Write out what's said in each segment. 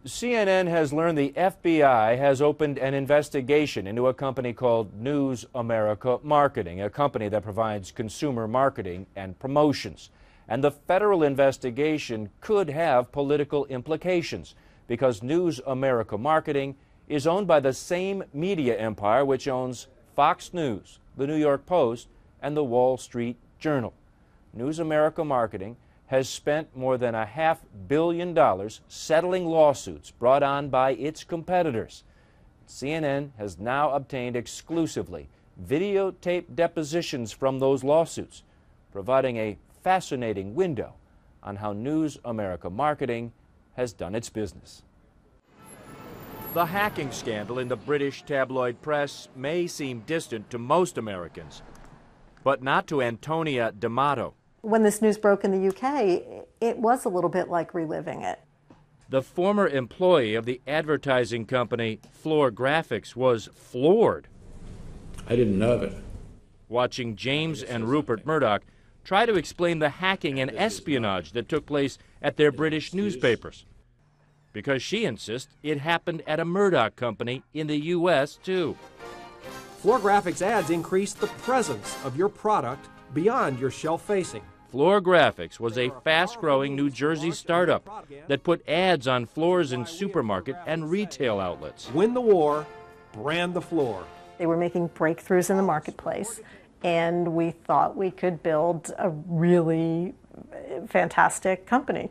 CNN has learned the FBI has opened an investigation into a company called News America Marketing, a company that provides consumer marketing and promotions. And the federal investigation could have political implications because News America Marketing is owned by the same media empire which owns Fox News, the New York Post, and the Wall Street Journal. News America Marketing has spent more than $500 million settling lawsuits brought on by its competitors. CNN has now obtained exclusively videotape depositions from those lawsuits, providing a fascinating window on how News America Marketing has done its business. The hacking scandal in the British tabloid press may seem distant to most Americans, but not to Antonia D'Amato. When this news broke in the UK, it was a little bit like reliving it. The former employee of the advertising company Floor Graphics was floored. I didn't know of it. Watching James and Rupert Murdoch try to explain the hacking and espionage that took place at their British newspapers. Because she insists it happened at a Murdoch company in the U.S. too. Floor Graphics ads increase the presence of your product beyond your shelf facing. Floor Graphics was a fast-growing New Jersey startup that put ads on floors in supermarket and retail outlets. Win the war, brand the floor. They were making breakthroughs in the marketplace, and we thought we could build a really fantastic company.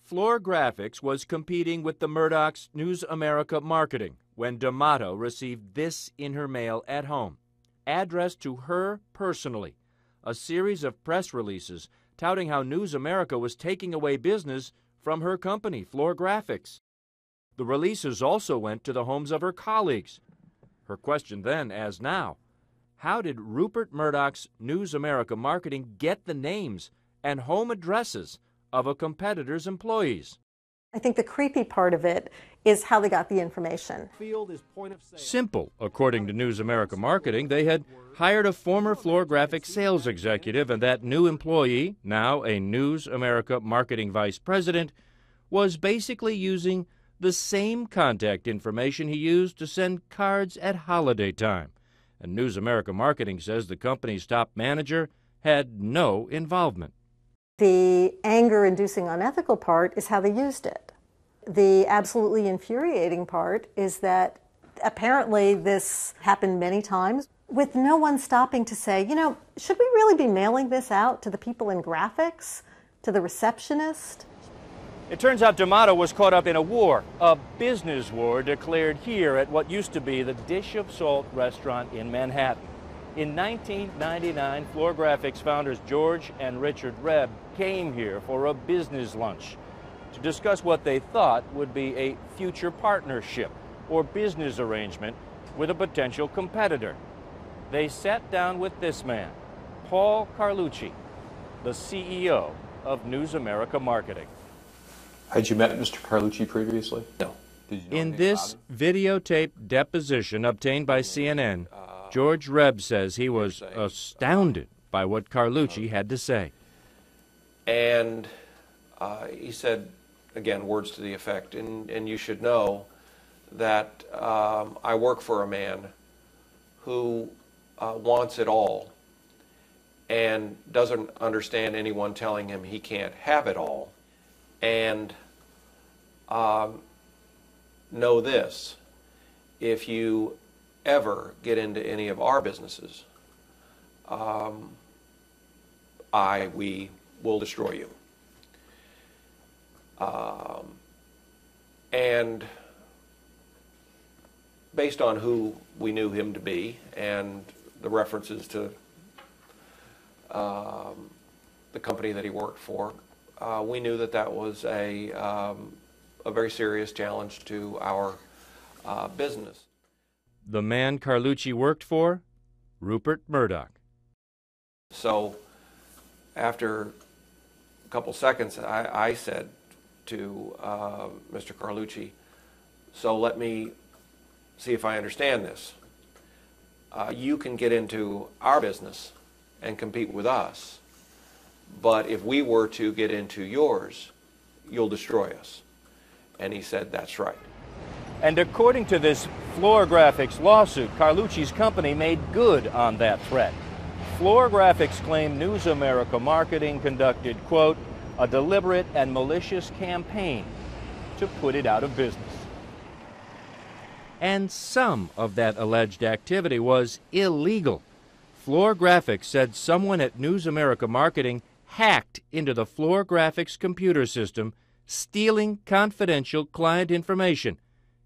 Floor Graphics was competing with the Murdoch's News America Marketing when D'Amato received this in her mail at home, addressed to her personally. A series of press releases touting how News America was taking away business from her company, Floor Graphics. The releases also went to the homes of her colleagues. Her question then, as now, how did Rupert Murdoch's News America Marketing get the names and home addresses of a competitor's employees? I think the creepy part of it is how they got the information. Simple. According to News America Marketing, they had hired a former Floor Graphics sales executive, and that new employee, now a News America Marketing vice president, was basically using the same contact information he used to send cards at holiday time. And News America Marketing says the company's top manager had no involvement. The anger-inducing unethical part is how they used it. The absolutely infuriating part is that apparently this happened many times with no one stopping to say, you know, should we really be mailing this out to the people in graphics, to the receptionist? It turns out D'Amato was caught up in a business war declared here at what used to be the Dish of Salt restaurant in Manhattan. In 1999, Floor Graphics founders George and Richard Reb came here for a business lunch to discuss what they thought would be a future partnership or business arrangement with a potential competitor. They sat down with this man, Paul Carlucci, the CEO of News America Marketing. Had you met Mr. Carlucci previously? No. Did you know In this videotape deposition obtained by CNN, George Reb says he was astounded by what Carlucci had to say. And he said, again, words to the effect, and you should know that I work for a man who wants it all and doesn't understand anyone telling him he can't have it all. And know this, if you ever get into any of our businesses, we will destroy you. And based on who we knew him to be and the references to the company that he worked for, we knew that that was a very serious challenge to our business. The man Carlucci worked for? Rupert Murdoch. So after a couple seconds, I said to Mr. Carlucci, so let me see if I understand this. You can get into our business and compete with us, but if we were to get into yours, you'll destroy us. And he said, "That's right." And according to this Floor Graphics lawsuit, Carlucci's company made good on that threat. Floor Graphics claimed News America Marketing conducted, quote, a deliberate and malicious campaign to put it out of business. And some of that alleged activity was illegal. Floor Graphics said someone at News America Marketing hacked into the Floor Graphics computer system, stealing confidential client information.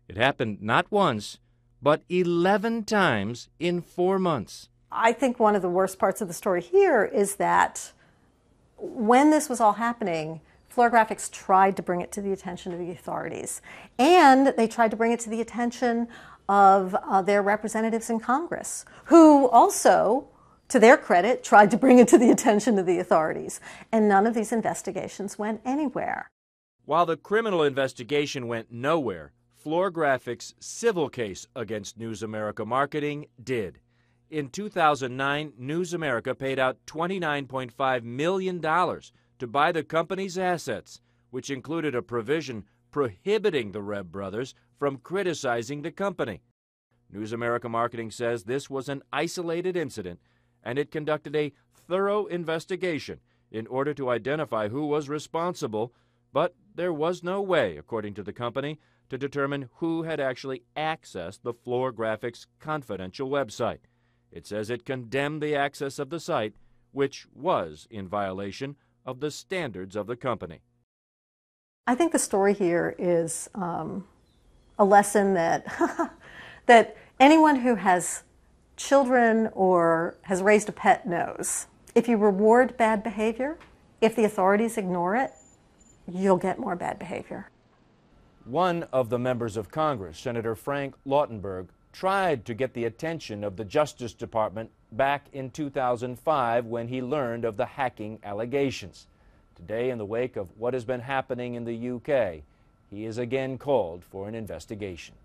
It happened not once, but 11 times in 4 months. I think one of the worst parts of the story here is that when this was all happening, Floor Graphics tried to bring it to the attention of the authorities. And they tried to bring it to the attention of their representatives in Congress, who also, to their credit, tried to bring it to the attention of the authorities. And none of these investigations went anywhere. While the criminal investigation went nowhere, Floor Graphics' civil case against News America Marketing did. In 2009, News America paid out $29.5 million to buy the company's assets, which included a provision prohibiting the Reb brothers from criticizing the company. News America Marketing says this was an isolated incident, and it conducted a thorough investigation in order to identify who was responsible, but there was no way, according to the company, to determine who had actually accessed the Floor Graphics confidential website. It says it condemned the access of the site, which was in violation of the standards of the company. I think the story here is a lesson that, that anyone who has children or has raised a pet knows. If you reward bad behavior, if the authorities ignore it, you'll get more bad behavior. One of the members of Congress, Senator Frank Lautenberg, tried to get the attention of the Justice Department back in 2005 when he learned of the hacking allegations. Today, in the wake of what has been happening in the UK, he is again called for an investigation.